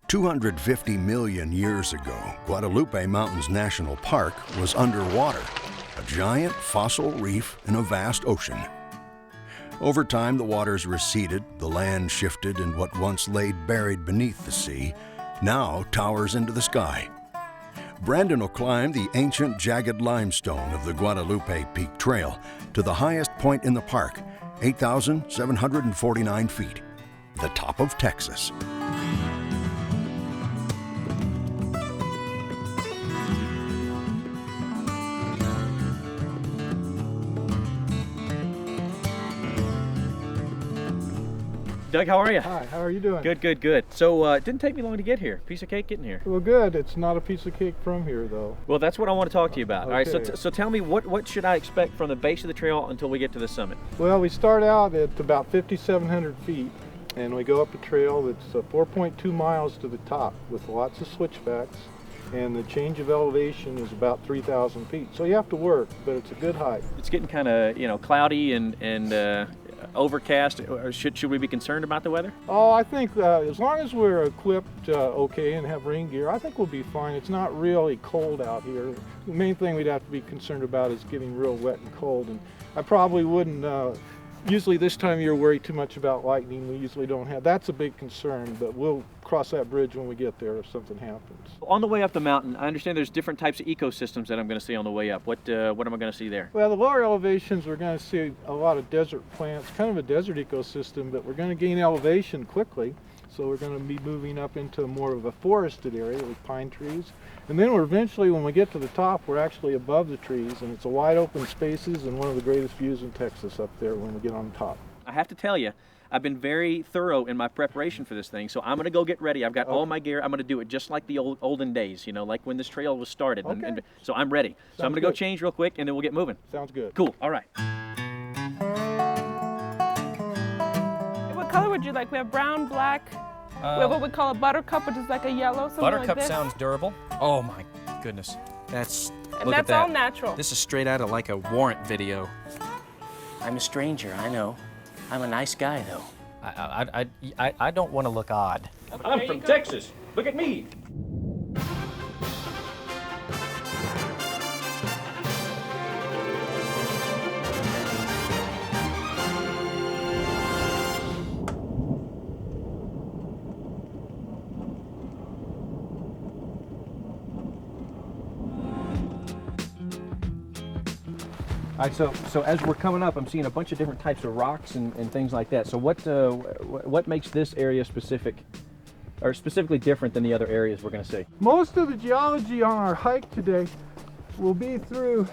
250 million years ago, Guadalupe Mountains National Park was underwater, a giant fossil reef in a vast ocean. Over time, the waters receded, the land shifted, and what once lay buried beneath the sea now towers into the sky. Brandon will climb the ancient jagged limestone of the Guadalupe-Peak Trail to the highest point in the park, 8,749 feet, the top of Texas. Doug, how are you? Hi, how are you doing? Good, good, good. So it didn't take me long to get here. Piece of cake getting here. Well, good. It's not a piece of cake from here, though. Well, that's what I want to talk to you about. Okay. All right, so tell me, what should I expect from the base of the trail until we get to the summit? Well, we start out at about 5,700 feet, and we go up a trail that's 4.2 miles to the top with lots of switchbacks, and the change of elevation is about 3,000 feet. So you have to work, but it's a good hike. It's getting kind of, cloudy and overcast. Should we be concerned about the weather? Oh, I think as long as we're equipped okay and have rain gear, I think we'll be fine. It's not really cold out here. The main thing we'd have to be concerned about is getting real wet and cold, and I probably wouldn't usually this time of year worry too much about lightning. We usually don't have. That's a big concern, but we'll cross that bridge when we get there if something happens. On the way up the mountain, I understand there's different types of ecosystems that I'm going to see on the way up. What am I going to see there? Well, the lower elevations, we're going to see a lot of desert plants, kind of a desert ecosystem, but we're going to gain elevation quickly. So we're going to be moving up into more of a forested area with pine trees. And then we're eventually, when we get to the top, we're actually above the trees, and it's a wide open spaces and one of the greatest views in Texas up there when we get on top. I have to tell you, I've been very thorough in my preparation for this thing, so I'm going to go get ready. I've got all my gear. I'm going to do it just like the olden days, like when this trail was started. Okay. And so I'm ready. So I'm going to go change real quick, and then we'll get moving. Sounds good. Cool. All right. What color would you like? We have brown, black. We have what we call a buttercup, which is like a yellow, something Buttercup like this. sounds durable. Oh my goodness. That's, And look that's at that. all natural. This is straight out of like a warrant video. I'm a stranger, I know. I'm a nice guy, though. I don't want to look odd. I'm from Texas. Look at me. All right, so as we're coming up, I'm seeing a bunch of different types of rocks and things like that. So what makes this area specifically different than the other areas we're going to see? Most of the geology on our hike today will be through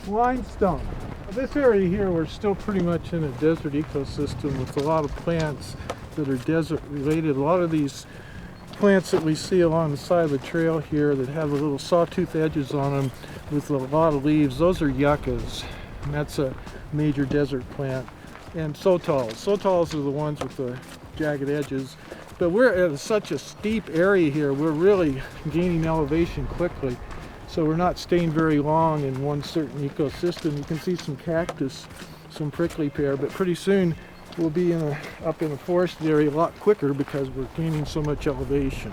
limestone. This area here, we're still pretty much in a desert ecosystem with a lot of plants that are desert related. A lot of these plants that we see along the side of the trail here that have the little sawtooth edges on them with a lot of leaves, those are yuccas, and that's a major desert plant. And sotals. Sotals are the ones with the jagged edges. But we're at such a steep area here, we're really gaining elevation quickly. So we're not staying very long in one certain ecosystem. You can see some cactus, some prickly pear, but pretty soon we'll be up in a forested area a lot quicker because we're gaining so much elevation.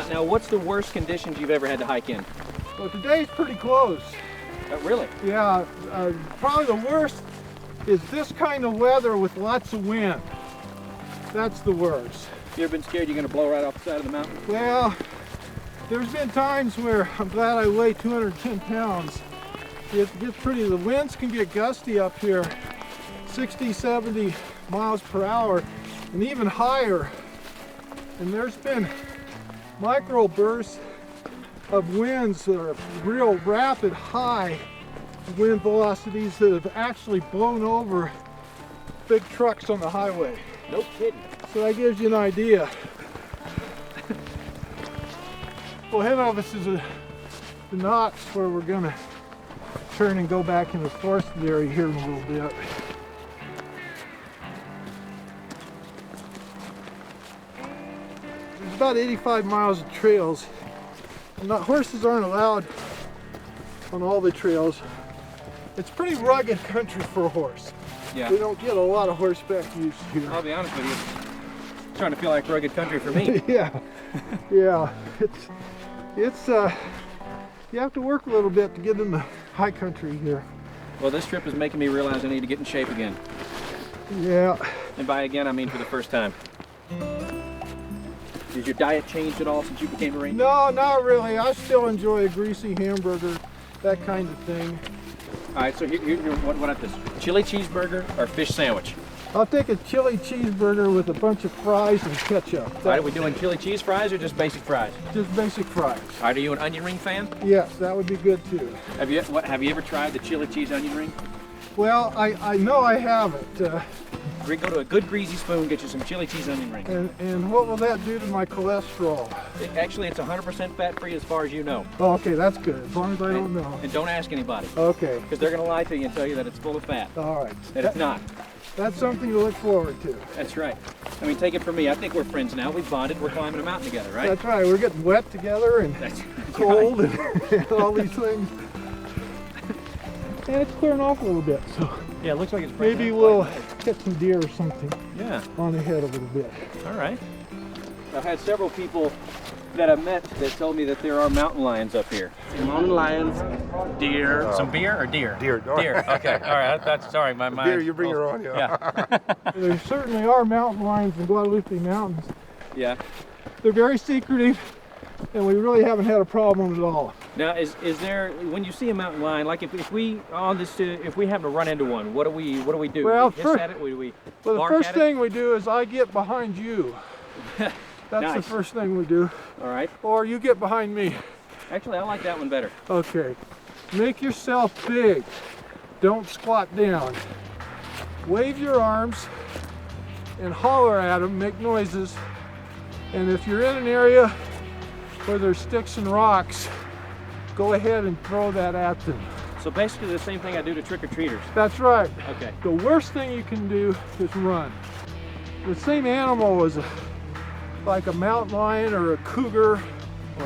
Now, what's the worst conditions you've ever had to hike in? Well, today's pretty close. Really? Yeah, probably the worst is this kind of weather with lots of wind. That's the worst. You ever been scared you're going to blow right off the side of the mountain? Well, there's been times where I'm glad I weigh 210 pounds. It gets pretty, the winds can get gusty up here, 60, 70 miles per hour, and even higher. And there's been micro bursts of winds that are real rapid, high wind velocities that have actually blown over big trucks on the highway. No kidding. So that gives you an idea. Well, ahead of us is the notch where we're going to turn and go back in the forested area here in a little bit. There's about 85 miles of trails horses aren't allowed on all the trails. It's pretty rugged country for a horse. Yeah. We don't get a lot of horseback use here. I'll be honest with you. It's starting to feel like rugged country for me. Yeah, yeah. It's you have to work a little bit to get in the high country here. Well, this trip is making me realize I need to get in shape again. Yeah. And by again, I mean for the first time. Has your diet changed at all since you became a ranger? No, not really. I still enjoy a greasy hamburger, that kind of thing. All right, so what about this? Chili cheeseburger or fish sandwich? I'll take a chili cheeseburger with a bunch of fries and ketchup. All right, are we doing chili cheese fries or just basic fries? Just basic fries. All right, are you an onion ring fan? Yes, that would be good too. Have you ever tried the chili cheese onion ring? Well, I know I haven't. Go to a good greasy spoon, get you some chili cheese onion ring. And what will that do to my cholesterol? Actually, it's 100% fat-free as far as you know. Oh, okay, that's good, as long as I don't know. And don't ask anybody. Okay. Because they're going to lie to you and tell you that it's full of fat. All right. And it's not. That's something to look forward to. That's right. I mean, take it from me. I think we're friends now. We've bonded. We're climbing a mountain together, right? That's right. We're getting wet together and That's cold right. and all these things. And it's clearing off a little bit, so Yeah, it looks like it's maybe we'll get some deer or something Yeah. on ahead a little bit. All right. I've had several people that I've met that told me that there are mountain lions up here. Mountain lions, deer. Some beer or deer? Deer. Deer. Okay. All right. That's sorry. My mind. Deer, you bring your own. Yeah. There certainly are mountain lions in Guadalupe Mountains. Yeah. They're very secretive, and we really haven't had a problem at all. Now, is there, when you see a mountain lion, like if we happen to run into one, what do we do? Well, we hiss at it? We Well, the bark first at it? thing we do is I get behind you. That's the Nice. first thing we do. All right. Or you get behind me. Actually, I like that one better. Okay. Make yourself big. Don't squat down. Wave your arms and holler at them, make noises. And if you're in an area where there's sticks and rocks, go ahead and throw that at them. So basically the same thing I do to trick-or-treaters. That's right. Okay. The worst thing you can do is run. The same animal as like a mountain lion or a cougar.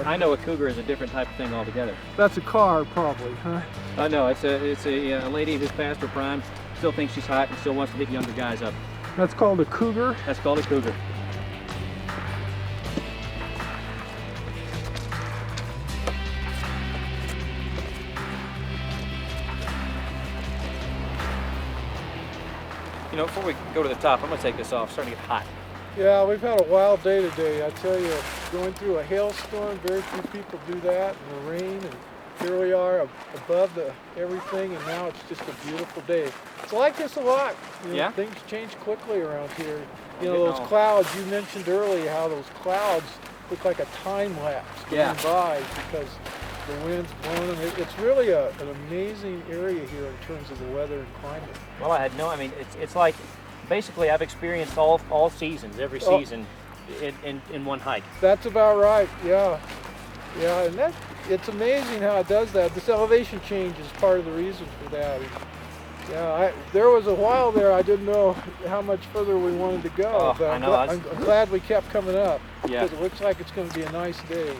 I know a cougar is a different type of thing altogether. That's a car probably, huh? No, it's a lady who's past her prime, still thinks she's hot and still wants to hit younger guys up. That's called a cougar. That's called a cougar. You know, before we go to the top, I'm gonna take this off. It's starting to get hot. Yeah, we've had a wild day today. I tell you, going through a hailstorm, very few people do that, and the rain, and here we are above everything, and now it's just a beautiful day. It's like this a lot. You know, Yeah? things change quickly around here. You know, Getting those all- clouds, you mentioned earlier how those clouds look like a time lapse going Yeah. by because the wind's blowing them. It's really an amazing area here in terms of the weather and climate. Well, I mean, it's like basically I've experienced all seasons, every season in one hike. That's about right, yeah. Yeah, and it's amazing how it does that. This elevation change is part of the reason for that. Yeah, there was a while there I didn't know how much further we wanted to go, Oh, but I know, I'm glad we kept coming up Yeah. because it looks like it's going to be a nice day.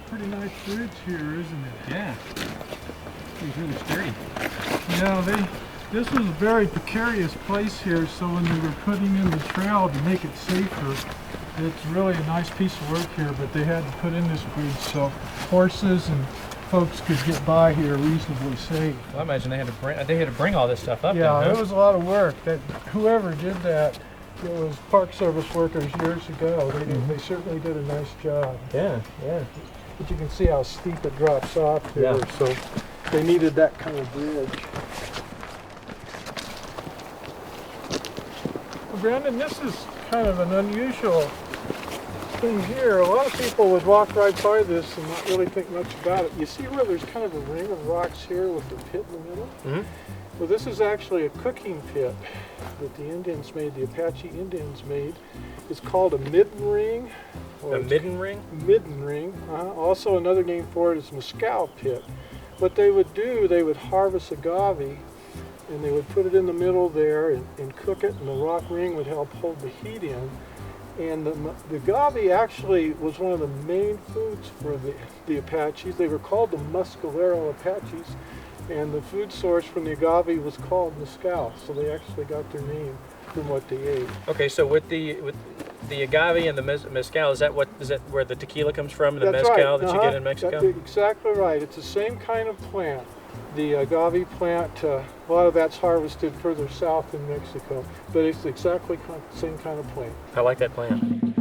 Pretty nice bridge here, isn't it? Yeah. He's really sturdy. Yeah, this was a very precarious place here, so when they were putting in the trail to make it safer, it's really a nice piece of work here, but they had to put in this bridge so horses and folks could get by here reasonably safe. Well, I imagine they had to bring all this stuff up. Yeah, then, it huh? was a lot of work. Whoever did that, it was Park Service workers years ago. They certainly did a nice job. Yeah, yeah. But you can see how steep it drops off here, Yeah. so they needed that kind of bridge. Well, Brandon, this is kind of an unusual thing here. A lot of people would walk right by this and not really think much about it. You see where there's kind of a ring of rocks here with the pit in the middle? Mm-hmm. Well, this is actually a cooking pit that the Indians made, the Apache Indians made. It's called a midden ring. A midden ring? Midden ring. Also another name for it is mescal pit. What they would do, they would harvest agave and they would put it in the middle there and cook it, and the rock ring would help hold the heat in. And the agave actually was one of the main foods for the Apaches. They were called the Mescalero Apaches, and the food source from the agave was called mezcal, so they actually got their name from what they ate. Okay, so with the agave and the mezcal, is that where the tequila comes from, and the That's mezcal right. that you get in Mexico? That's exactly right. It's the same kind of plant. The agave plant, a lot of that's harvested further south in Mexico, but it's exactly the same kind of plant. I like that plant.